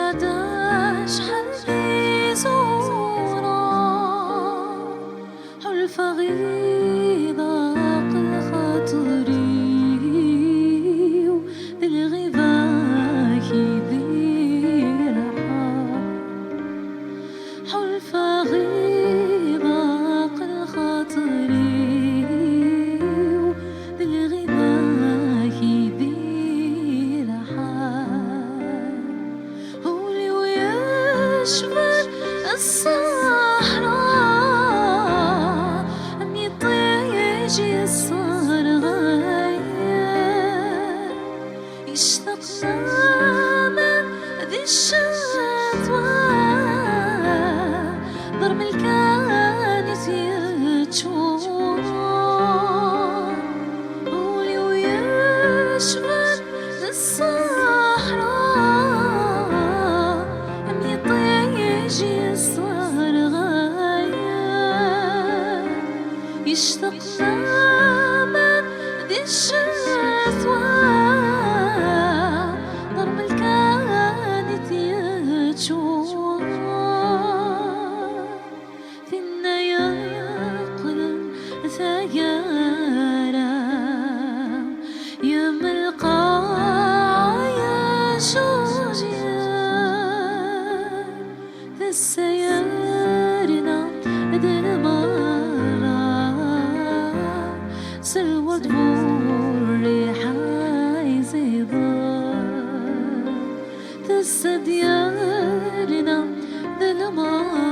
وداش حلي زورا حلف غيضة قل خاطري بالغباكي ذي رحا حلف غيضة قل خاطري بالغباكي ذي يشمل الصحراء أم يطيج الصار غاية يشتقنا من ذي الشتوى ضرب الكانت يتشوى قولي ويشمل الصحراء أم يطيج الصار غاية يشتقنا من ذي الشتوى ضرب الكانت يتشوى فينا يقلم ثيارا يا ملقى يا شجير السيارنا ذي المرة سلوى دبور ريحة يزيدار السديارنا ذي المرة